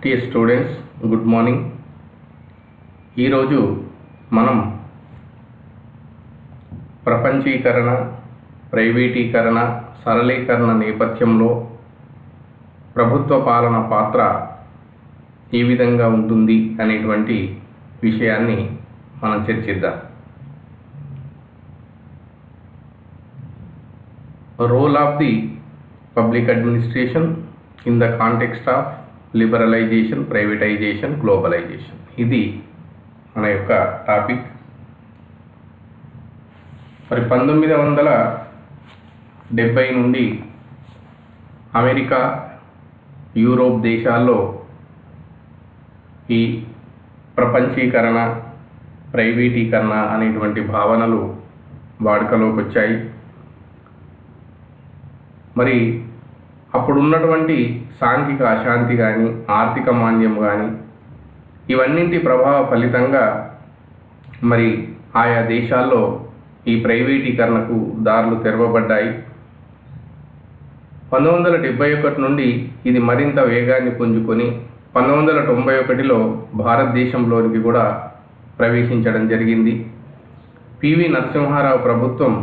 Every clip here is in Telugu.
Dear students, good morning. ఈరోజు మనం ప్రపంచీకరణ, ప్రైవేటీకరణ, సరళీకరణ నేపథ్యంలో ప్రభుత్వ పాలన పాత్ర ఏ విధంగా ఉంటుంది అనేటువంటి విషయాన్ని మనం చర్చిద్దాం. Role of the public administration in the context of liberalisation, privatisation, globalisation. ఇది మన యొక్క టాపిక్. మరి 1970 నుండి అమెరికా, యూరోప్ దేశాల్లో ఈ ప్రపంచీకరణ, ప్రైవేటీకరణ అనేటువంటి భావనలు వాడుకలోకి వచ్చాయి. మరి అప్పుడున్నటువంటి సాంఘిక అశాంతి కానీ, ఆర్థిక మాంద్యం కానీ, ఇవన్నింటి ప్రభావ ఫలితంగా మరి ఆయా దేశాల్లో ఈ ప్రైవేటీకరణకు దారులు తెరవబడ్డాయి. 1971 నుండి ఇది మరింత వేగాన్ని పుంజుకొని 1991లో భారతదేశంలోనికి కూడా ప్రవేశించడం జరిగింది. పివి నరసింహారావు ప్రభుత్వం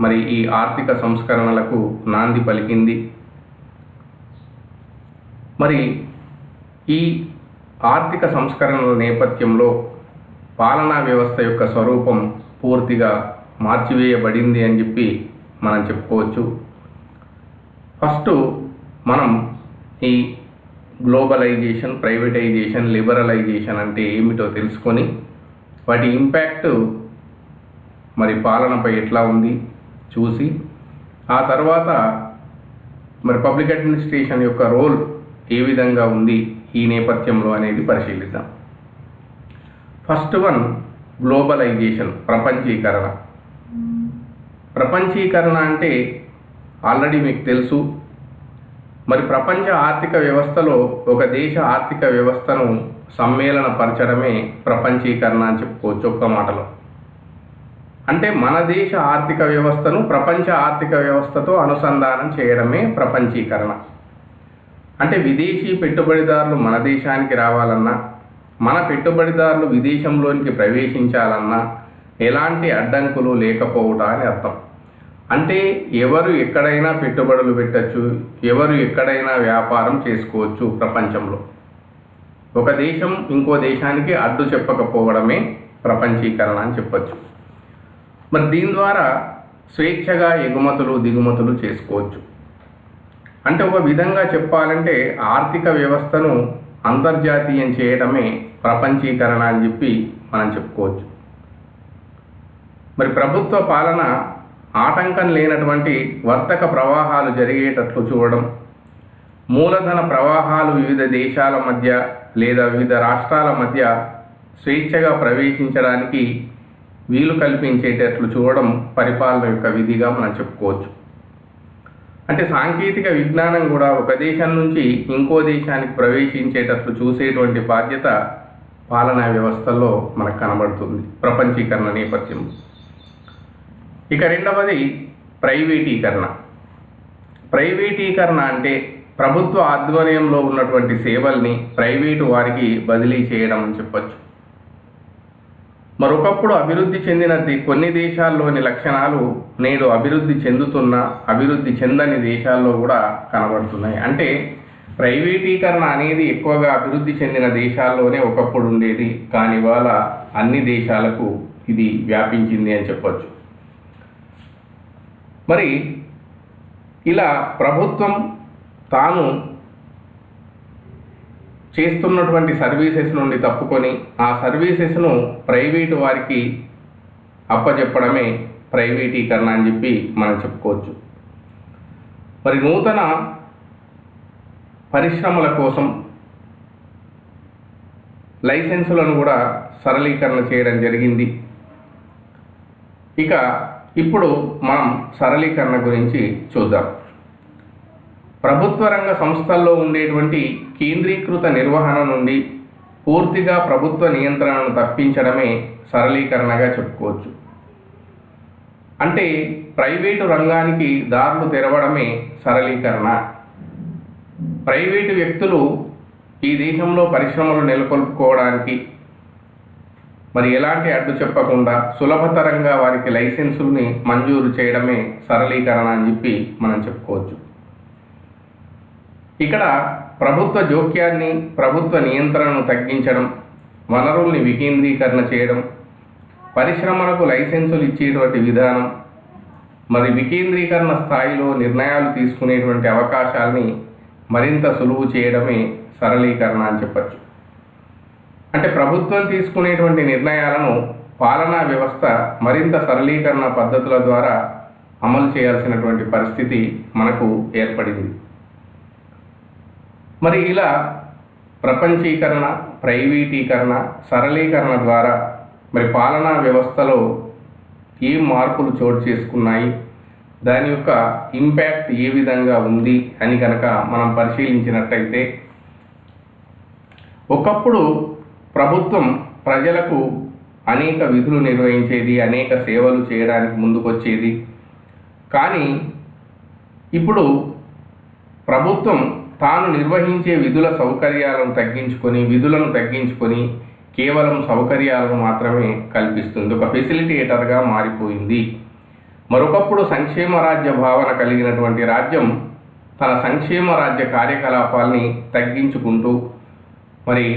మరి ఈ ఆర్థిక సంస్కరణలకు నాంది పలికింది. మరి ఈ ఆర్థిక సంస్కరణల నేపథ్యంలో పాలనా వ్యవస్థ యొక్క స్వరూపం పూర్తిగా మార్చివేయబడింది అని చెప్పి మనం చెప్పుకోవచ్చు. ఫస్ట్ మనం ఈ గ్లోబలైజేషన్, ప్రైవేటైజేషన్, లిబరలైజేషన్ అంటే ఏమిటో తెలుసుకొని వాటి ఇంపాక్ట్ మరి పాలనపై ఎట్లా ఉంది చూసి, ఆ తర్వాత మరి పబ్లిక్ అడ్మినిస్ట్రేషన్ యొక్క రోల్ ఏ విధంగా ఉంది ఈ నేపథ్యంలో అనేది పరిశీలిద్దాం. ఫస్ట్ వన్, గ్లోబలైజేషన్, ప్రపంచీకరణ. ప్రపంచీకరణ అంటే ఆల్రెడీ మీకు తెలుసు. మరి ప్రపంచ ఆర్థిక వ్యవస్థలో ఒక దేశ ఆర్థిక వ్యవస్థను సమ్మేళనపరచడమే ప్రపంచీకరణ అని చెప్పుకోవచ్చు ఒక్క మాటలో. అంటే మన దేశ ఆర్థిక వ్యవస్థను ప్రపంచ ఆర్థిక వ్యవస్థతో అనుసంధానం చేయడమే ప్రపంచీకరణ. అంటే విదేశీ పెట్టుబడిదారులు మన దేశానికి రావాలన్నా, మన పెట్టుబడిదారులు విదేశంలోనికి ప్రవేశించాలన్నా ఎలాంటి అడ్డంకులు లేకపోవటం అని అర్థం. అంటే ఎవరు ఎక్కడైనా పెట్టుబడులు పెట్టచ్చు, ఎవరు ఎక్కడైనా వ్యాపారం చేసుకోవచ్చు. ప్రపంచంలో ఒక దేశం ఇంకో దేశానికి అడ్డు చెప్పకపోవడమే ప్రపంచీకరణ అని చెప్పచ్చు. మరి దీని ద్వారా స్వేచ్ఛగా ఎగుమతులు, దిగుమతులు చేసుకోవచ్చు. అంటే ఒక విధంగా చెప్పాలంటే ఆర్థిక వ్యవస్థను అంతర్జాతీయం చేయడమే ప్రపంచీకరణ అని చెప్పి మనం చెప్పుకోవచ్చు. మరి ప్రభుత్వ పాలన ఆటంకం లేనటువంటి వర్తక ప్రవాహాలు జరిగేటట్లు చూడడం, మూలధన ప్రవాహాలు వివిధ దేశాల మధ్య లేదా వివిధ రాష్ట్రాల మధ్య స్వేచ్ఛగా ప్రవేశించడానికి వీలు కల్పించేటట్లు చూడడం పరిపాలన యొక్క విధిగా మనం చెప్పుకోవచ్చు. అంటే సాంకేతిక విజ్ఞానం కూడా ఒక దేశం నుంచి ఇంకో దేశానికి ప్రవేశించేటట్లు చూసేటువంటి బాధ్యత పాలనా వ్యవస్థల్లో మనకు కనబడుతుంది ప్రపంచీకరణ నేపథ్యంలో. ఇక రెండవది ప్రైవేటీకరణ. ప్రైవేటీకరణ అంటే ప్రభుత్వ ఆధ్వర్యంలో ఉన్నటువంటి సేవల్ని ప్రైవేటు వారికి బదిలీ చేయడం అని చెప్పచ్చు. మరొకప్పుడు అభివృద్ధి చెందిన కొన్ని దేశాల్లోని లక్షణాలు నేడు అభివృద్ధి చెందుతున్న, అభివృద్ధి చెందని దేశాల్లో కూడా కనబడుతున్నాయి. అంటే ప్రైవేటీకరణ అనేది ఎక్కువగా అభివృద్ధి చెందిన దేశాల్లోనే ఒకప్పుడు ఉండేది, కానీ ఇవాళ అన్ని దేశాలకు ఇది వ్యాపించింది అని చెప్పచ్చు. మరి ఇలా ప్రభుత్వం తాను చేస్తున్నటువంటి సర్వీసెస్ నుండి తప్పుకొని ఆ సర్వీసెస్ను ప్రైవేటు వారికి అప్పచెప్పడమే ప్రైవేటీకరణ అని చెప్పి మనం చెప్పుకోవచ్చు. మరి నూతన పరిశ్రమల కోసం లైసెన్సులను కూడా సరళీకరణ చేయడం జరిగింది. ఇక ఇప్పుడు మనం సరళీకరణ గురించి చూద్దాం. ప్రభుత్వ రంగ సంస్థల్లో ఉండేటువంటి కేంద్రీకృత నిర్వహణ నుండి పూర్తిగా ప్రభుత్వ నియంత్రణను తప్పించడమే సరళీకరణగా చెప్పుకోవచ్చు. అంటే ప్రైవేటు రంగానికి దారులు తెరవడమే సరళీకరణ. ప్రైవేటు వ్యక్తులు ఈ దేశంలో పరిశ్రమలు నెలకొల్పుకోవడానికి మరి ఎలాంటి అడ్డు చెప్పకుండా సులభతరంగా వారికి లైసెన్సుల్ని మంజూరు చేయడమే సరళీకరణ అని చెప్పి మనం చెప్పుకోవచ్చు. ఇక్కడ ప్రభుత్వ జోక్యాన్ని, ప్రభుత్వ నియంత్రణను తగ్గించడం, వనరుల్ని వికేంద్రీకరణ చేయడం, పరిశ్రమలకు లైసెన్సులు ఇచ్చేటువంటి విధానం, మరి వికేంద్రీకరణ స్థాయిలో నిర్ణయాలు తీసుకునేటువంటి అవకాశాలని మరింత సులువు చేయడమే సరళీకరణ అని చెప్పచ్చు. అంటే ప్రభుత్వం తీసుకునేటువంటి నిర్ణయాలను పాలనా వ్యవస్థ మరింత సరళీకరణ పద్ధతుల ద్వారా అమలు చేయాల్సినటువంటి పరిస్థితి మనకు ఏర్పడింది. మరి ఇలా ప్రపంచీకరణ, ప్రైవేటీకరణ, సరళీకరణ ద్వారా మరి పాలనా వ్యవస్థలో ఏం మార్పులు చోటు చేసుకున్నాయి, దాని యొక్క ఇంపాక్ట్ ఏ విధంగా ఉంది అని కనుక మనం పరిశీలించినట్టయితే, ఒకప్పుడు ప్రభుత్వం ప్రజలకు అనేక విధులు నిర్వహించేది, అనేక సేవలు చేయడానికి ముందుకొచ్చేది. కానీ ఇప్పుడు ప్రభుత్వం తాను నిర్వహించే విధులను తగ్గించుకొని కేవలం సౌకర్యాలను మాత్రమే కల్పిస్తుంది. ఒక ఫెసిలిటేటర్గా మారిపోయింది. మరొకప్పుడు సంక్షేమ రాజ్య భావన కలిగినటువంటి రాజ్యం తన సంక్షేమ రాజ్య కార్యకలాపాల్ని తగ్గించుకుంటూ మరి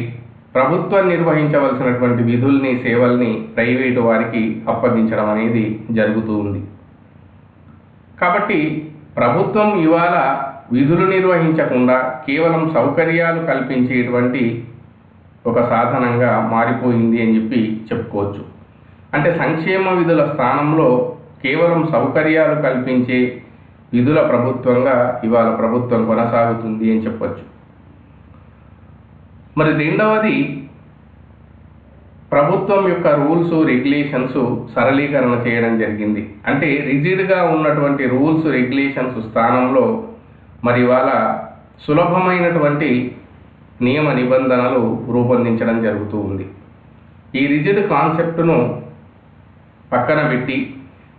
ప్రభుత్వం నిర్వహించవలసినటువంటి విధుల్ని, సేవల్ని ప్రైవేటు వారికి అప్పగించడం అనేది జరుగుతూ ఉంది. కాబట్టి ప్రభుత్వం ఇవాళ విధులు నిర్వహించకుండా కేవలం సౌకర్యాలు కల్పించేటువంటి ఒక సాధనంగా మారిపోయింది అని చెప్పి చెప్పుకోవచ్చు. అంటే సంక్షేమ విధుల స్థానంలో కేవలం సౌకర్యాలు కల్పించే విధుల ప్రభుత్వంగా ఇవాళ ప్రభుత్వం కొనసాగుతుంది అని చెప్పచ్చు. మరి రెండవది, ప్రభుత్వం యొక్క రూల్స్, రెగ్యులేషన్స్ సరళీకరణ చేయడం జరిగింది. అంటే రిజిడ్గా ఉన్నటువంటి రూల్స్, రెగ్యులేషన్స్ స్థానంలో మరి ఇవాళ సులభమైనటువంటి నియమ నిబంధనలు రూపొందించడం జరుగుతూ ఉంది. ఈ రిజిడ్ కాన్సెప్ట్ను పక్కన పెట్టి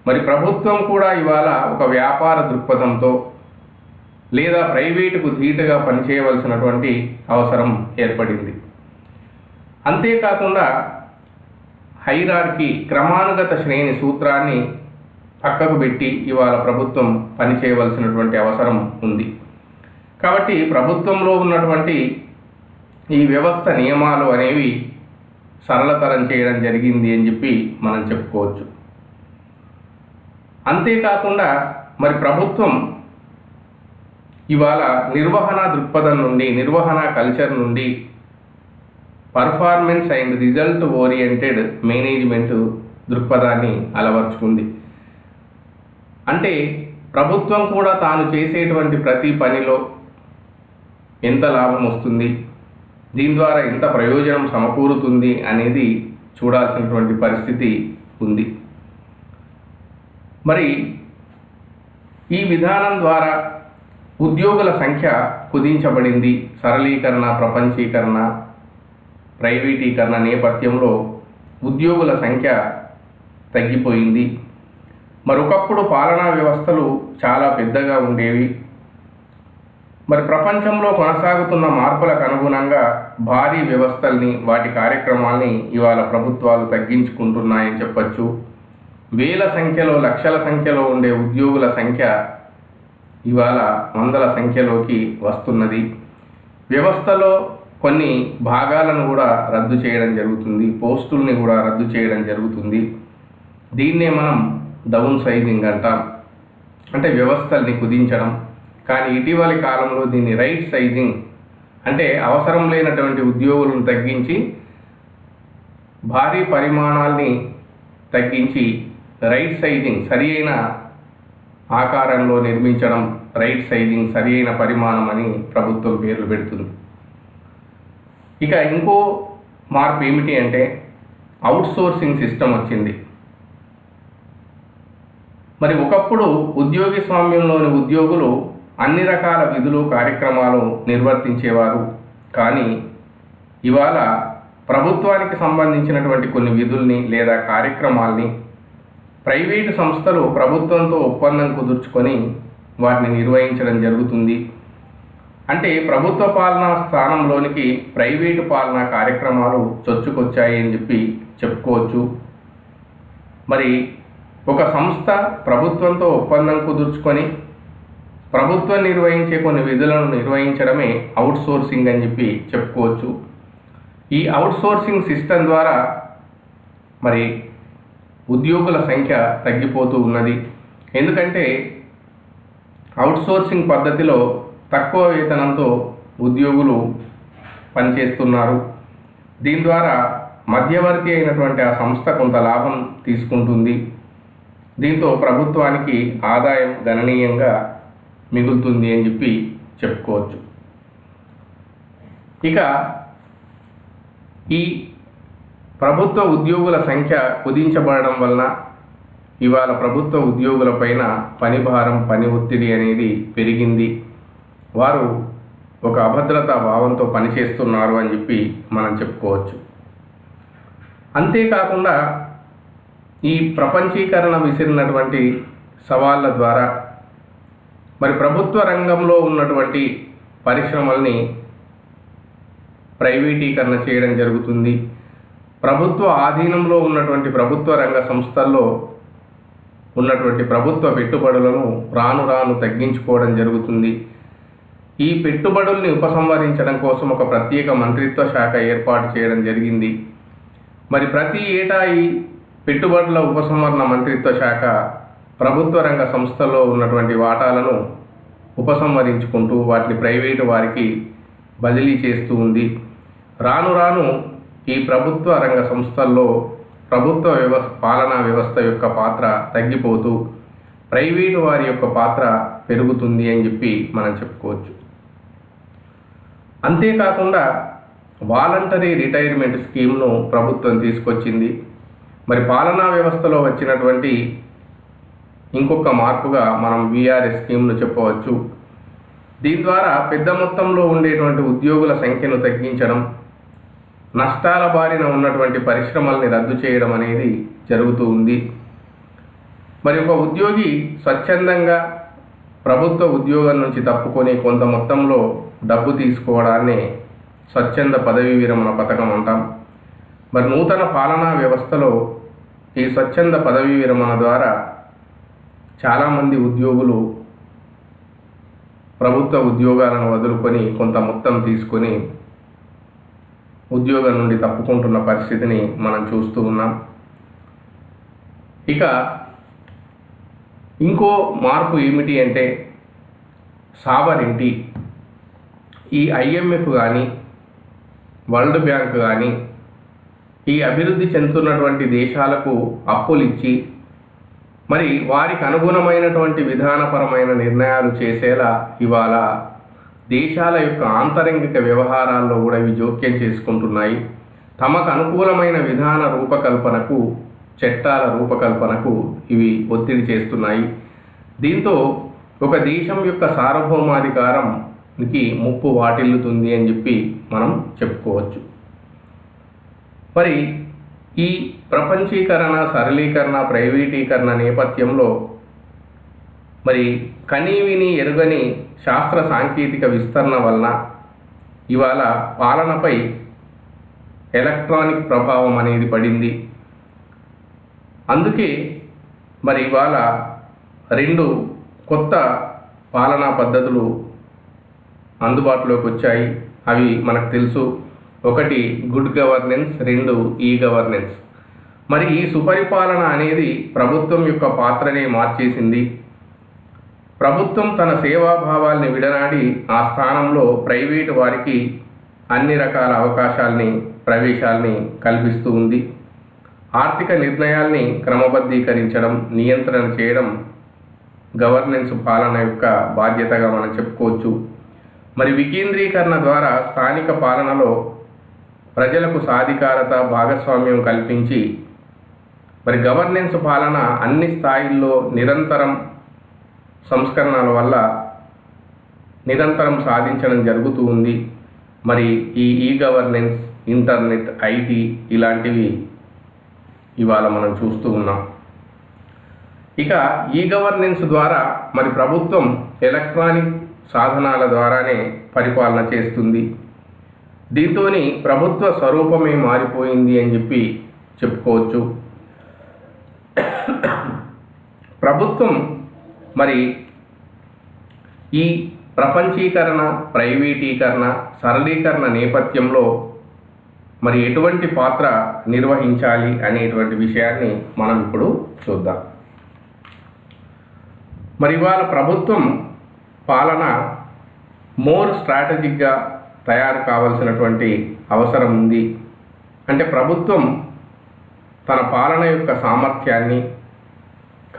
మరి ప్రభుత్వం కూడా ఇవాళ ఒక వ్యాపార దృక్పథంతో లేదా ప్రైవేటుకు ధీటుగా పనిచేయవలసినటువంటి అవసరం ఏర్పడింది. అంతేకాకుండా హైరార్కీ, క్రమానుగత శ్రేణి సూత్రాన్ని పక్కకు పెట్టి ఇవాళ ప్రభుత్వం పనిచేయవలసినటువంటి అవసరం ఉంది. కాబట్టి ప్రభుత్వంలో ఉన్నటువంటి ఈ వ్యవస్థ నియమాలు అనేవి సరళతరం చేయడం జరిగింది అని చెప్పి మనం చెప్పుకోవచ్చు. అంతేకాకుండా మరి ప్రభుత్వం ఇవాళ నిర్వహణ దృక్పథం నుండి, నిర్వహణ కల్చర్ నుండి performance and result oriented management దృక్పథాన్ని అలవర్చుకుంది. అంటే ప్రభుత్వం కూడా తాను చేసేటువంటి ప్రతి పనిలో ఎంత లాభం వస్తుంది, దీని ద్వారా ఎంత ప్రయోజనం సమకూరుతుంది అనేది చూడాల్సినటువంటి పరిస్థితి ఉంది. మరి ఈ విధానం ద్వారా ఉద్యోగుల సంఖ్య కుదించబడింది. సరళీకరణ, ప్రపంచీకరణ, ప్రైవేటీకరణ నేపథ్యంలో ఉద్యోగుల సంఖ్య తగ్గిపోయింది. మరొకప్పుడు పాలనా వ్యవస్థలు చాలా పెద్దగా ఉండేవి. మరి ప్రపంచంలో కొనసాగుతున్న మార్పులకు అనుగుణంగా భారీ వ్యవస్థల్ని, వాటి కార్యక్రమాల్ని ఇవాళ ప్రభుత్వాలు తగ్గించుకుంటున్నాయని చెప్పచ్చు. వేల సంఖ్యలో, లక్షల సంఖ్యలో ఉండే ఉద్యోగుల సంఖ్య ఇవాళ వందల సంఖ్యలోకి వస్తున్నది. వ్యవస్థలో కొన్ని భాగాలను కూడా రద్దు చేయడం జరుగుతుంది, పోస్టుల్ని కూడా రద్దు చేయడం జరుగుతుంది. దీన్నే మనం డౌన్ సైజింగ్ అంటాం, అంటే వ్యవస్థల్ని కుదించడం. కానీ ఇటీవలి కాలంలో దీన్ని రైట్ సైజింగ్, అంటే అవసరం లేనటువంటి ఉద్యోగులను తగ్గించి భారీ పరిమాణాల్ని తగ్గించి రైట్ సైజింగ్, సరి అయిన ఆకారంలో నిర్మించడం, రైట్ సైజింగ్, సరి అయిన పరిమాణం అని ప్రభుత్వం పేర్లు పెడుతుంది. ఇక ఇంకో మార్పు ఏమిటి అంటే అవుట్సోర్సింగ్ సిస్టమ్ వచ్చింది. మరి ఒకప్పుడు ఉద్యోగి స్వామ్యంలోని ఉద్యోగులు అన్ని రకాల విధులు, కార్యక్రమాలు నిర్వర్తించేవారు. కానీ ఇవాళ ప్రభుత్వానికి సంబంధించినటువంటి కొన్ని విధుల్ని లేదా కార్యక్రమాల్ని ప్రైవేటు సంస్థలు ప్రభుత్వంతో ఒప్పందం కుదుర్చుకొని వాటిని నిర్వహించడం జరుగుతుంది. అంటే ప్రభుత్వ పాలనా స్థానంలోనికి ప్రైవేటు పాలనా కార్యక్రమాలు చొచ్చుకొచ్చాయి అని చెప్పి చెప్పుకోవచ్చు. మరి ఒక సంస్థ ప్రభుత్వంతో ఒప్పందం కుదుర్చుకొని ప్రభుత్వం నిర్వహించే కొన్ని విధులను నిర్వహించడమే అవుట్సోర్సింగ్ అని చెప్పి చెప్పుకోవచ్చు. ఈ అవుట్సోర్సింగ్ సిస్టమ్ ద్వారా మరి ఉద్యోగుల సంఖ్య తగ్గిపోతూ ఉన్నది. ఎందుకంటే అవుట్సోర్సింగ్ పద్ధతిలో తక్కువ వేతనంతో ఉద్యోగులు పనిచేస్తున్నారు. దీని ద్వారా మధ్యవర్తి అయినటువంటి ఆ సంస్థ కొంత లాభం తీసుకుంటుంది. దీంతో ప్రభుత్వానికి ఆదాయం గణనీయంగా మిగులుతుంది అని చెప్పి చెప్పుకోవచ్చు. ఇక ఈ ప్రభుత్వ ఉద్యోగుల సంఖ్య కుదించబడడం వలన ఇవాళ ప్రభుత్వ ఉద్యోగుల పైన పని భారం, పని ఒత్తిడి అనేది పెరిగింది. వారు ఒక అభద్రతా భావంతో పనిచేస్తున్నారు అని చెప్పి మనం చెప్పుకోవచ్చు. అంతేకాకుండా ఈ ప్రపంచీకరణ విసిరినటువంటి సవాళ్ళ ద్వారా మరి ప్రభుత్వ రంగంలో ఉన్నటువంటి పరిశ్రమల్ని ప్రైవేటీకరణ చేయడం జరుగుతుంది. ప్రభుత్వ ఆధీనంలో ఉన్నటువంటి ప్రభుత్వ రంగ సంస్థల్లో ఉన్నటువంటి ప్రభుత్వ పెట్టుబడులను రాను రాను తగ్గించుకోవడం జరుగుతుంది. ఈ పెట్టుబడుల్ని ఉపసంహరించడం కోసం ఒక ప్రత్యేక మంత్రిత్వ శాఖ ఏర్పాటు చేయడం జరిగింది. మరి ప్రతి ఏటా ఈ పెట్టుబడుల ఉపసంహరణ మంత్రిత్వ శాఖ ప్రభుత్వ రంగ సంస్థల్లో ఉన్నటువంటి వాటాలను ఉపసంహరించుకుంటూ వాటిని ప్రైవేటు వారికి బదిలీ చేస్తూ ఉంది. రాను రాను ఈ ప్రభుత్వ రంగ సంస్థల్లో ప్రభుత్వ పాలనా వ్యవస్థ యొక్క పాత్ర తగ్గిపోతూ ప్రైవేటు వారి యొక్క పాత్ర పెరుగుతుంది అని చెప్పి మనం చెప్పుకోవచ్చు. అంతేకాకుండా వాలంటరీ రిటైర్మెంట్ స్కీమ్ను ప్రభుత్వం తీసుకొచ్చింది. మరి పాలనా వ్యవస్థలో వచ్చినటువంటి ఇంకొక మార్పుగా మనం విఆర్ఎస్ స్కీమ్ను చెప్పవచ్చు. దీని ద్వారా పెద్ద మొత్తంలో ఉండేటువంటి ఉద్యోగుల సంఖ్యను తగ్గించడం, నష్టాల బారిన ఉన్నటువంటి పరిశ్రమల్ని రద్దు చేయడం అనేది జరుగుతూ ఉంది. మరి ఒక ఉద్యోగి స్వచ్ఛందంగా ప్రభుత్వ ఉద్యోగం నుంచి తప్పుకొని కొంత మొత్తంలో డబ్బు తీసుకోవడాన్ని స్వచ్ఛంద పదవీ విరమణ పథకం అంటాం. మరి నూతన పాలనా వ్యవస్థలో ఈ స్వచ్ఛంద పదవీ విరమణ ద్వారా చాలామంది ఉద్యోగులు ప్రభుత్వ ఉద్యోగాలను వదులుకొని కొంత మొత్తం తీసుకొని ఉద్యోగం నుండి తప్పుకుంటున్న పరిస్థితిని మనం చూస్తూ ఉన్నాం. ఇక ఇంకో మార్పు ఏమిటి అంటే సావరెంటీ. ఈ ఐఎంఎఫ్ కానీ వరల్డ్ బ్యాంక్ కానీ ఈ అభివృద్ధి చెందుతున్నటువంటి దేశాలకు అప్పులు ఇచ్చి మరి వారికి అనుగుణమైనటువంటి విధానపరమైన నిర్ణయాలు చేసేలా ఇవాళ దేశాల యొక్క ఆంతరంగిక వ్యవహారాల్లో కూడా ఇవి జోక్యం చేసుకుంటున్నాయి. తమకు అనుకూలమైన విధాన రూపకల్పనకు, చట్టాల రూపకల్పనకు ఇవి ఒత్తిడి చేస్తున్నాయి. దీంతో ఒక దేశం యొక్క సార్వభౌమాధికారంకి ముప్పు వాటిల్లుతుంది అని చెప్పి మనం చెప్పుకోవచ్చు. మరి ఈ ప్రపంచీకరణ, సరళీకరణ, ప్రైవేటీకరణ నేపథ్యంలో మరి కనీవిని ఎరుగని శాస్త్ర సాంకేతిక విస్తరణ వలన ఇవాళ పాలనపై ఎలక్ట్రానిక్ ప్రభావం అనేది పడింది. అందుకే మరి ఇవాళ 2 కొత్త పాలనా పద్ధతులు అందుబాటులోకి వచ్చాయి. అవి మనకు తెలుసు. ఒకటి గుడ్ గవర్నెన్స్, 2 ఈ గవర్నెన్స్. మరి ఈ సుపరిపాలన అనేది ప్రభుత్వం యొక్క పాత్రనే మార్చేసింది. ప్రభుత్వం తన సేవాభావాల్ని విడనాడి ఆ స్థానంలో ప్రైవేటు వారికి అన్ని రకాల అవకాశాల్ని, ప్రవేశాల్ని కల్పిస్తూ ఉంది. ఆర్థిక నిర్ణయాల్ని క్రమబద్ధీకరించడం, నియంత్రణ చేయడం గవర్నెన్స్ పాలన యొక్క బాధ్యతగా మనం చెప్పుకోవచ్చు. మరి వికేంద్రీకరణ ద్వారా స్థానిక పాలనలో ప్రజలకు సాధికారత, భాగస్వామ్యం కల్పించి మరి గవర్నెన్స్ పాలన అన్ని స్థాయిల్లో నిరంతరం సంస్కరణల వల్ల నిరంతరం సాధించడం జరుగుతూ ఉంది. మరి ఈ గవర్నెన్స్, ఇంటర్నెట్, ఐటీ ఇలాంటివి ఇవాళ మనం చూస్తూ ఉన్నాం. ఇక ఈ గవర్నెన్స్ ద్వారా మరి ప్రభుత్వం ఎలక్ట్రానిక్ సాధనాల ద్వారానే పరిపాలన చేస్తుంది. దీంతో ప్రభుత్వ స్వరూపమే మారిపోయింది అని చెప్పి చెప్పుకోవచ్చు. ప్రభుత్వం మరి ఈ ప్రపంచీకరణ, ప్రైవేటీకరణ, సరళీకరణ నేపథ్యంలో మరి ఎటువంటి పాత్ర నిర్వహించాలి అనేటువంటి విషయాన్ని మనం ఇప్పుడు చూద్దాం. మరి ఇవాళ ప్రభుత్వం పాలన మోర్ స్ట్రాటజిక్గా తయారు కావాల్సినటువంటి అవసరం ఉంది. అంటే ప్రభుత్వం తన పాలన యొక్క సామర్థ్యాన్ని,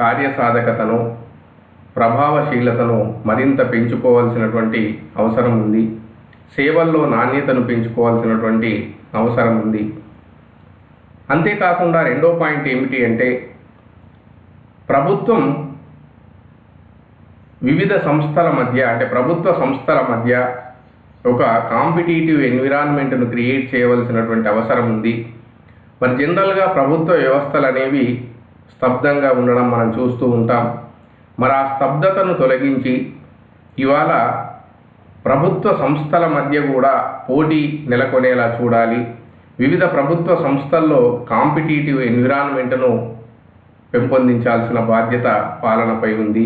కార్యసాధకతను, ప్రభావశీలతను మరింత పెంచుకోవాల్సినటువంటి అవసరం ఉంది. సేవల్లో నాణ్యతను పెంచుకోవాల్సినటువంటి అవసరం ఉంది. అంతేకాకుండా రెండో పాయింట్ ఏమిటి అంటే ప్రభుత్వం వివిధ సంస్థల మధ్య, అంటే ప్రభుత్వ సంస్థల మధ్య ఒక కాంపిటీటివ్ ఎన్విరాన్మెంట్ను క్రియేట్ చేయవలసినటువంటి అవసరం ఉంది. మరి జనరల్గా ప్రభుత్వ వ్యవస్థలు అనేవి స్తబ్దంగా ఉండడం మనం చూస్తూ ఉంటాం. మరి ఆ స్తబ్దతను తొలగించి ఇవాళ ప్రభుత్వ సంస్థల మధ్య కూడా పోటీ నెలకొనేలా చూడాలి. వివిధ ప్రభుత్వ సంస్థల్లో కాంపిటీటివ్ ఎన్విరాన్మెంట్ను పెంపొందించాల్సిన బాధ్యత పాలనపై ఉంది.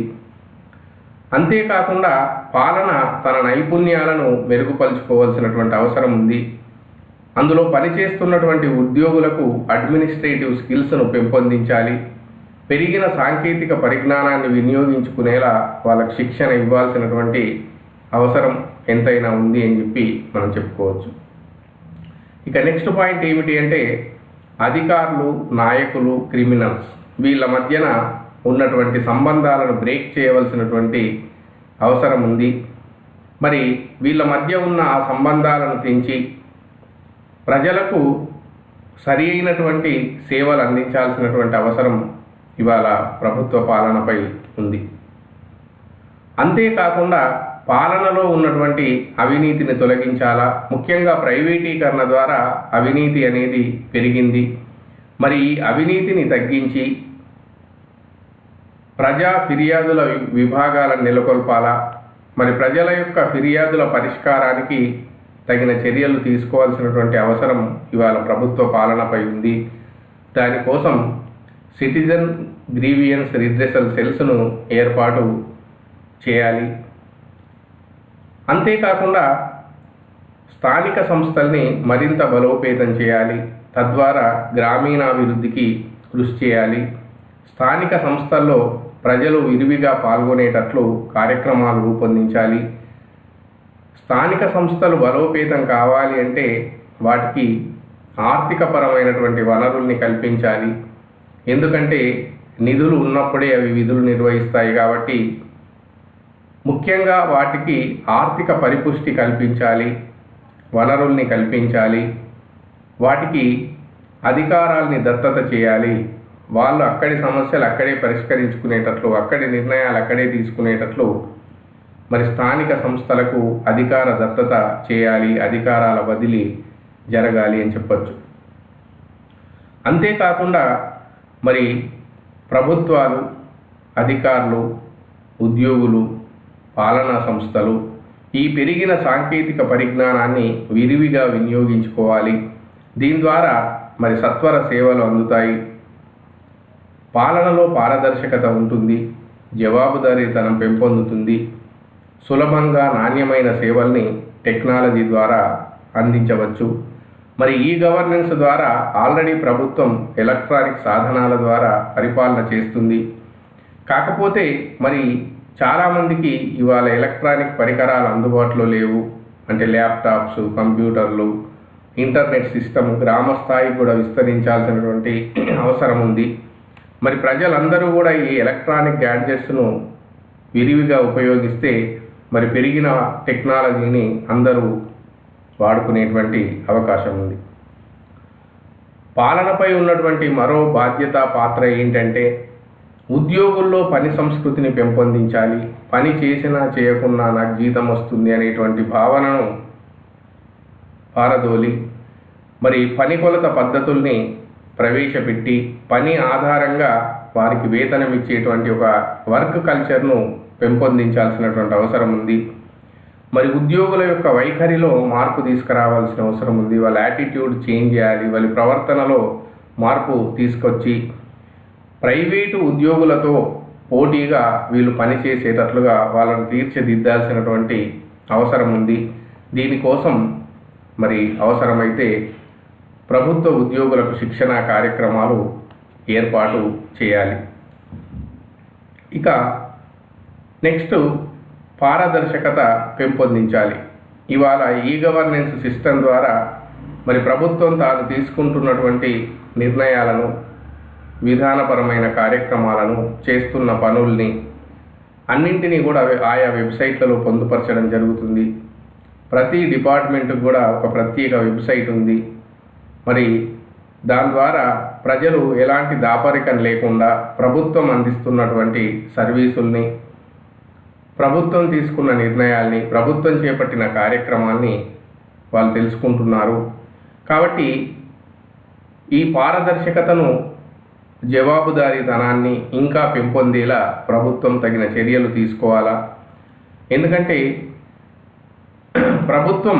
అంతేకాకుండా పాలన తన నైపుణ్యాలను మెరుగుపరుచుకోవాల్సినటువంటి అవసరం ఉంది. అందులో పనిచేస్తున్నటువంటి ఉద్యోగులకు అడ్మినిస్ట్రేటివ్ స్కిల్స్ను పెంపొందించాలి. పెరిగిన సాంకేతిక పరిజ్ఞానాన్ని వినియోగించుకునేలా వాళ్ళకు శిక్షణ ఇవ్వాల్సినటువంటి అవసరం ఎంతైనా ఉంది అని చెప్పి మనం చెప్పుకోవచ్చు. ఇక నెక్స్ట్ పాయింట్ ఏమిటి అంటే అధికారులు, నాయకులు, క్రిమినల్స్ వీళ్ళ మధ్యన ఉన్నటువంటి సంబంధాలను బ్రేక్ చేయవలసినటువంటి అవసరం ఉంది. మరి వీళ్ళ మధ్య ఉన్న ఆ సంబంధాలను తెంచి ప్రజలకు సరి అయినటువంటి సేవలు అందించాల్సినటువంటి అవసరం ఇవాళ ప్రభుత్వ పాలనపై ఉంది. అంతేకాకుండా పాలనలో ఉన్నటువంటి అవినీతిని తొలగించాలా. ముఖ్యంగా ప్రైవేటీకరణ ద్వారా అవినీతి అనేది పెరిగింది. మరి ఈ అవినీతిని తగ్గించి ప్రజా ఫిర్యాదుల విభాగాలను నెలకొల్పాలా. మరి ప్రజల యొక్క ఫిర్యాదుల పరిష్కారానికి తగిన చర్యలు తీసుకోవాల్సినటువంటి అవసరం ఇవాళ ప్రభుత్వ పాలనపై ఉంది. దానికోసం సిటిజన్ గ్రీవియన్స్ రిడ్రెసల్ సెల్స్ను ఏర్పాటు చేయాలి. అంతేకాకుండా స్థానిక సంస్థల్ని మరింత బలోపేతం చేయాలి. తద్వారా గ్రామీణాభివృద్ధికి కృషి చేయాలి. స్థానిక సంస్థల్లో ప్రజలు విరివిగా పాల్గొనేటట్లు కార్యక్రమాలు రూపొందించాలి. స్థానిక సంస్థలు బలోపేతం కావాలి అంటే వాటికి ఆర్థికపరమైనటువంటి వనరుల్ని కల్పించాలి. ఎందుకంటే నిధులు ఉన్నప్పుడే అవి విధులు నిర్వహిస్తాయి కాబట్టి ముఖ్యంగా వాటికి ఆర్థిక పరిపుష్టి కల్పించాలి, వనరుల్ని కల్పించాలి, వాటికి అధికారాల్ని దత్తత చేయాలి. వాళ్ళు అక్కడి సమస్యలు అక్కడే పరిష్కరించుకునేటట్లు, అక్కడి నిర్ణయాలు అక్కడే తీసుకునేటట్లు మరి స్థానిక సంస్థలకు అధికార దత్తత చేయాలి, అధికారాల బదిలీ జరగాలి అని చెప్పచ్చు. అంతేకాకుండా మరి ప్రభుత్వాలు, అధికారులు, ఉద్యోగులు, పాలనా సంస్థలు ఈ పెరిగిన సాంకేతిక పరిజ్ఞానాన్ని విరివిగా వినియోగించుకోవాలి. దీని ద్వారా మరి సత్వర సేవలు అందుతాయి. పాలనలో పారదర్శకత ఉంటుంది, జవాబుదారీతనం పెంపొందుతుంది. సులభంగా నాణ్యమైన సేవల్ని టెక్నాలజీ ద్వారా అందించవచ్చు. మరి ఈ గవర్నెన్స్ ద్వారా ఆల్రెడీ ప్రభుత్వం ఎలక్ట్రానిక్ సాధనాల ద్వారా పరిపాలన చేస్తుంది. కాకపోతే మరి చాలామందికి ఇవాళ ఎలక్ట్రానిక్ పరికరాలు అందుబాటులో లేవు. అంటే ల్యాప్టాప్స్, కంప్యూటర్లు, ఇంటర్నెట్ సిస్టమ్ గ్రామ స్థాయికి కూడా విస్తరించాల్సినటువంటి అవసరం ఉంది. మరి ప్రజలందరూ కూడా ఈ ఎలక్ట్రానిక్ గ్యాడ్జెట్స్ను విరివిగా ఉపయోగిస్తే మరి పెరిగిన టెక్నాలజీని అందరూ వాడుకునేటువంటి అవకాశం ఉంది. పాలనపై ఉన్నటువంటి మరో బాధ్యత పాత్ర ఏంటంటే ఉద్యోగుల్లో పని సంస్కృతిని పెంపొందించాలి. పని చేసినా చేయకున్నా నాకు జీతం వస్తుంది అనేటువంటి భావనను పారదోలి మరి పని కొలత పద్ధతుల్ని ప్రవేశపెట్టి పని ఆధారంగా వారికి వేతనం ఇచ్చేటువంటి ఒక వర్క్ కల్చర్ను పెంపొందించాల్సినటువంటి అవసరం ఉంది. మరి ఉద్యోగుల యొక్క వైఖరిలో మార్పు తీసుకురావాల్సిన అవసరం ఉంది. వాళ్ళ యాటిట్యూడ్ చేంజ్ చేయాలి. వాళ్ళ ప్రవర్తనలో మార్పు తీసుకొచ్చి ప్రైవేటు ఉద్యోగులతో పోటీగా వీళ్ళు పనిచేసేటట్లుగా వాళ్ళని తీర్చిదిద్దాల్సినటువంటి అవసరం ఉంది. దీనికోసం మరి అవసరమైతే ప్రభుత్వ ఉద్యోగులకు శిక్షణా కార్యక్రమాలు ఏర్పాటు చేయాలి. ఇక నెక్స్ట్ పారదర్శకత పెంపొందించాలి. ఇవాళ ఈ గవర్నెన్స్ సిస్టమ్ ద్వారా మరి ప్రభుత్వం తాను తీసుకుంటున్నటువంటి నిర్ణయాలను, విధానపరమైన కార్యక్రమాలను, చేస్తున్న పనుల్ని అన్నింటినీ కూడా ఆయా వెబ్సైట్లలో పొందుపరచడం జరుగుతుంది. ప్రతి డిపార్ట్మెంట్కి కూడా ఒక ప్రత్యేక వెబ్సైట్ ఉంది. మరి దాని ద్వారా ప్రజలు ఎలాంటి దాపరికం లేకుండా ప్రభుత్వం అందిస్తున్నటువంటి సర్వీసుల్ని, ప్రభుత్వం తీసుకున్న నిర్ణయాల్ని, ప్రభుత్వం చేపట్టిన కార్యక్రమాల్ని వాళ్ళు తెలుసుకుంటున్నారు. కాబట్టి ఈ పారదర్శకతను, జవాబుదారీతనాన్ని ఇంకా పెంపొందేలా ప్రభుత్వం తగిన చర్యలు తీసుకోవాలా. ఎందుకంటే ప్రభుత్వం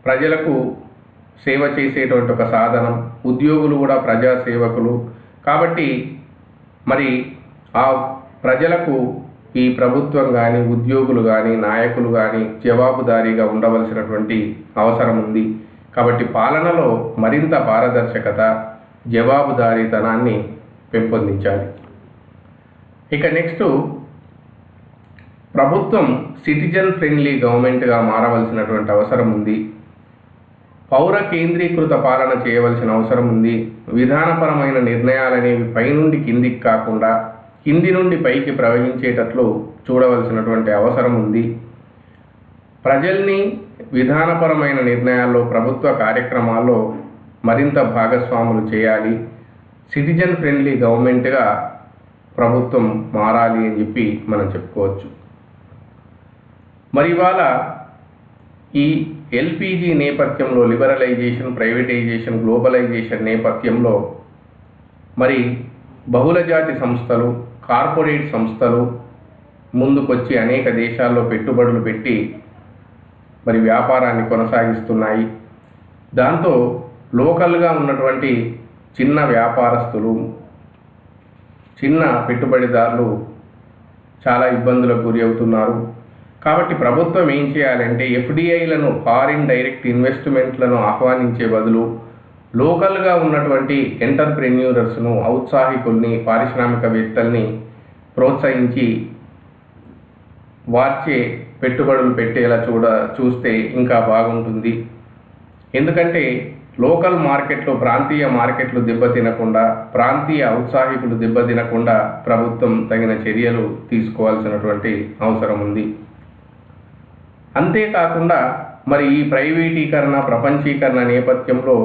ప్రజలకు సేవ చేసేటువంటి ఒక సాధనం, ఉద్యోగులు కూడా ప్రజాసేవకులు. కాబట్టి మరి ఆ ప్రజలకు ఈ ప్రభుత్వం కానీ, ఉద్యోగులు కానీ, నాయకులు కానీ జవాబుదారీగా ఉండవలసినటువంటి అవసరం ఉంది. కాబట్టి పాలనలో మరింత పారదర్శకత, జవాబుదారీతనాన్ని పెంపొందించాలి. ఇక నెక్స్ట్, ప్రభుత్వం సిటిజన్ ఫ్రెండ్లీ గవర్నమెంట్గా మారవలసినటువంటి అవసరం ఉంది. పౌర కేంద్రీకృత పాలన చేయవలసిన అవసరం ఉంది. విధానపరమైన నిర్ణయాలనేవి పైనుండి కిందికి కాకుండా కింది నుండి పైకి ప్రవహించేటట్లు చూడవలసినటువంటి అవసరం ఉంది. ప్రజల్ని విధానపరమైన నిర్ణయాల్లో, ప్రభుత్వ కార్యక్రమాల్లో మరింత భాగస్వాములు చేయాలి. సిటిజన్ ఫ్రెండ్లీ గవర్నమెంట్గా ప్రభుత్వం మారాలి అని చెప్పి మనం చెప్పుకోవచ్చు. మరి ఇవాళ ఈ ఎల్పిజి నేపథ్యంలో, లిబరలైజేషన్, ప్రైవేటైజేషన్, గ్లోబలైజేషన్ నేపథ్యంలో మరి బహుళజాతి సంస్థలు, కార్పొరేట్ సంస్థలు ముందుకొచ్చి అనేక దేశాల్లో పెట్టుబడులు పెట్టి మరి వ్యాపారాన్ని కొనసాగిస్తున్నాయి. దాంతో లోకల్గా ఉన్నటువంటి చిన్న వ్యాపారస్తులు, చిన్న పెట్టుబడిదారులు చాలా ఇబ్బందులకు గురి అవుతున్నారు. కాబట్టి ప్రభుత్వం ఏం చేయాలంటే ఎఫ్డిఐలను, ఫారిన్ డైరెక్ట్ ఇన్వెస్ట్మెంట్లను ఆహ్వానించే బదులు లోకల్గా ఉన్నటువంటి ఎంటర్ప్రెన్యూరర్స్ను, ఔత్సాహికుల్ని, పారిశ్రామికవేత్తల్ని ప్రోత్సహించి వార్చే పెట్టుబడులు పెట్టేలా చూస్తే ఇంకా బాగుంటుంది. ఎందుకంటే లోకల్ మార్కెట్లో, ప్రాంతీయ మార్కెట్లు దెబ్బతినకుండా, ప్రాంతీయ ఔత్సాహికులు దెబ్బతినకుండా ప్రభుత్వం తగిన చర్యలు తీసుకోవాల్సినటువంటి అవసరం ఉంది. అంతేకాకుండా మరి ఈ ప్రైవేటీకరణ, ప్రపంచీకరణ నేపథ్యంలో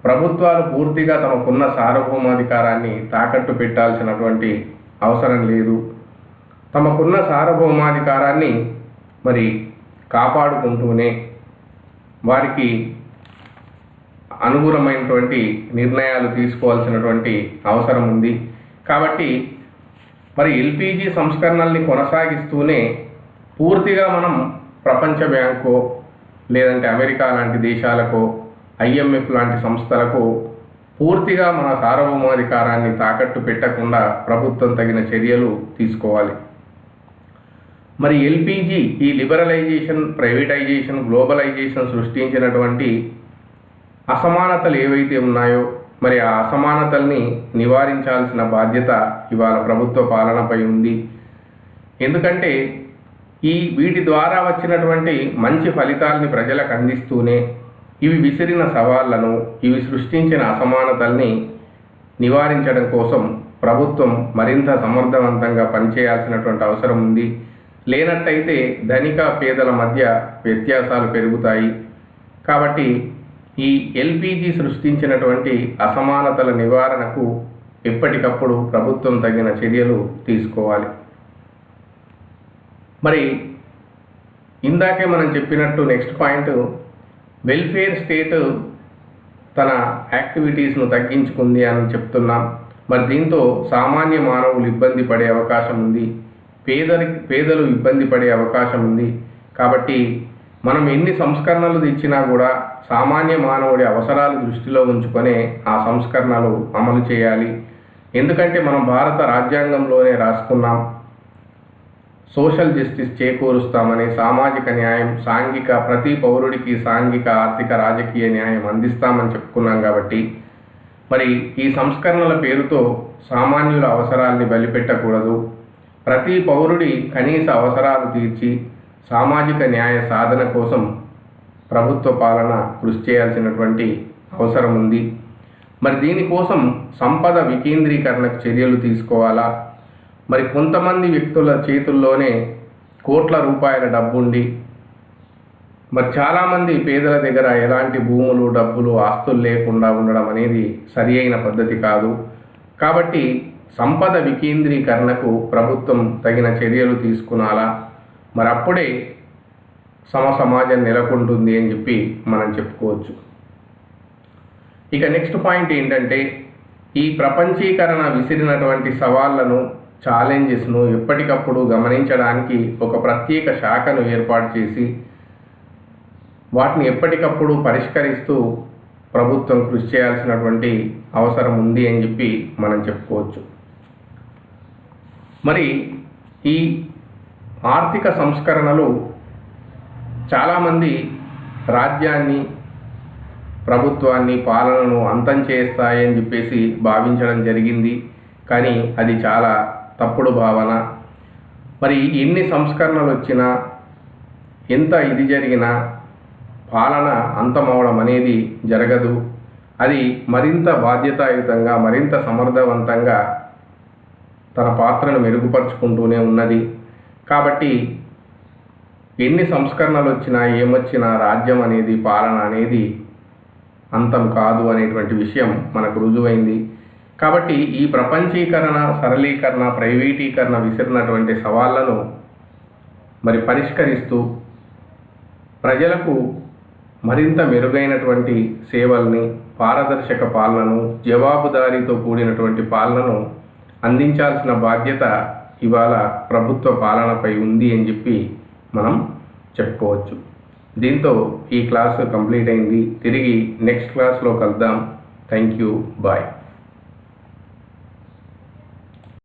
ప్రభుత్వాలు పూర్తిగా తమకున్న సార్వభౌమాధికారాన్ని తాకట్టు పెట్టాల్సినటువంటి అవసరం లేదు. తమకున్న సార్వభౌమాధికారాన్ని మరి కాపాడుకుంటూనే వారికి అనుగుణమైనటువంటి నిర్ణయాలు తీసుకోవాల్సినటువంటి అవసరం ఉంది. కాబట్టి మరి ఎల్పిజి సంస్కరణల్ని కొనసాగిస్తూనే పూర్తిగా మనం ప్రపంచ బ్యాంకో, లేదంటే అమెరికా లాంటి దేశాలకో, ఐఎంఎఫ్ లాంటి సంస్థలకు పూర్తిగా మన సార్వభౌమాధికారాన్ని తాకట్టు పెట్టకుండా ప్రభుత్వం తగిన చర్యలు తీసుకోవాలి. మరి ఎల్పిజి ఈ లిబరలైజేషన్, ప్రైవేటైజేషన్, గ్లోబలైజేషన్ సృష్టించినటువంటి అసమానతలు ఏవైతే ఉన్నాయో మరి ఆ అసమానతల్ని నివారించాల్సిన బాధ్యత ఇవాళ ప్రభుత్వ పాలనపై ఉంది. ఎందుకంటే వీటి ద్వారా వచ్చినటువంటి మంచి ఫలితాలని ప్రజలకు అందిస్తూనే ఇవి విసిరిన సవాళ్లను, ఇవి సృష్టించిన అసమానతల్ని నివారించడం కోసం ప్రభుత్వం మరింత సమర్థవంతంగా పనిచేయాల్సినటువంటి అవసరం ఉంది. లేనట్టయితే ధనిక పేదల మధ్య వ్యత్యాసాలు పెరుగుతాయి. కాబట్టి ఈ ఎల్పిజి సృష్టించినటువంటి అసమానతల నివారణకు ఎప్పటికప్పుడు ప్రభుత్వం తగిన చర్యలు తీసుకోవాలి. మరి ఇందాకే మనం చెప్పినట్టు నెక్స్ట్ పాయింట్, వెల్ఫేర్ స్టేట్ తన యాక్టివిటీస్ను తగ్గించుకుంది అని చెప్తున్నాం. మరి దీంతో సామాన్య మానవులు ఇబ్బంది పడే అవకాశం ఉంది, పేదలు ఇబ్బంది పడే అవకాశం ఉంది. కాబట్టి మనం ఎన్ని సంస్కరణలు తెచ్చినా కూడా సామాన్య మానవుడి అవసరాలు దృష్టిలో ఉంచుకొనే ఆ సంస్కరణలు అమలు చేయాలి. ఎందుకంటే మనం భారత రాజ్యాంగంలోనే రాసుకున్నాం, సోషల్ జస్టిస్ చేకూరుస్తామని, సామాజిక న్యాయం, సాంఘిక ప్రతి పౌరుడికి సాంఘిక, ఆర్థిక, రాజకీయ న్యాయం అందిస్తామని చెప్పుకున్నాం. కాబట్టి మరి ఈ సంస్కరణల పేరుతో సామాన్యుల అవసరాల్ని బలిపెట్టకూడదు. ప్రతి పౌరుడి కనీస అవసరాలు తీర్చి సామాజిక న్యాయ సాధన కోసం ప్రభుత్వ పాలన కృషి చేయాల్సినటువంటి అవసరం ఉంది. మరి దీనికోసం సంపద వికేంద్రీకరణకు చర్యలు తీసుకోవాలా? మరి కొంతమంది వ్యక్తుల చేతుల్లోనే కోట్ల రూపాయల డబ్బుండి మరి చాలామంది పేదల దగ్గర ఎలాంటి భూములు, డబ్బులు, ఆస్తులు లేకుండా ఉండడం అనేది సరి అయిన పద్ధతి కాదు. కాబట్టి సంపద వికేంద్రీకరణకు ప్రభుత్వం తగిన చర్యలు తీసుకునాలా? మరి అప్పుడే సమాజం నెలకొంటుంది అని చెప్పి మనం చెప్పుకోవచ్చు. ఇక నెక్స్ట్ పాయింట్ ఏంటంటే, ఈ ప్రపంచీకరణ విసిరినటువంటి సవాళ్లను, ఛాలెంజెస్ను ఎప్పటికప్పుడు గమనించడానికి ఒక ప్రత్యేక శాఖను ఏర్పాటు చేసి వాటిని ఎప్పటికప్పుడు పరిష్కరిస్తూ ప్రభుత్వం కృషి చేయాల్సినటువంటి అవసరం ఉంది అని చెప్పి మనం చెప్పుకోవచ్చు. మరి ఈ ఆర్థిక సంస్కరణలు చాలామంది రాజ్యాన్ని, ప్రభుత్వాన్ని, పాలనను అంతం చేస్తాయని చెప్పేసి భావించడం జరిగింది. కానీ అది చాలా తప్పుడు భావన. మరి ఎన్ని సంస్కరణలు వచ్చినా, ఎంత ఇది జరిగినా పాలన అంతమవడం అనేది జరగదు. అది మరింత బాధ్యతాయుతంగా, మరింత సమర్థవంతంగా తన పాత్రను మెరుగుపరుచుకుంటూనే ఉన్నది. కాబట్టి ఎన్ని సంస్కరణలు వచ్చినా, ఏమొచ్చినా రాజ్యం అనేది, పాలన అనేది అంతం కాదు అనేటువంటి విషయం మనకు రుజువైంది. కాబట్టి ఈ ప్రపంచీకరణ, సరళీకరణ, ప్రైవేటీకరణ విసిరినటువంటి సవాళ్లను మరి పరిష్కరిస్తూ ప్రజలకు మరింత మెరుగైనటువంటి సేవల్ని, పారదర్శక పాలనను, జవాబుదారీతో కూడినటువంటి పాలనను అందించాల్సిన బాధ్యత ఇవాళ ప్రభుత్వ పాలనపై ఉంది అని చెప్పి మనం చెప్పుకోవచ్చు. దీంతో ఈ క్లాసు కంప్లీట్ అయింది. తిరిగి నెక్స్ట్ క్లాస్లో కలుద్దాం. Thank you. బాయ్.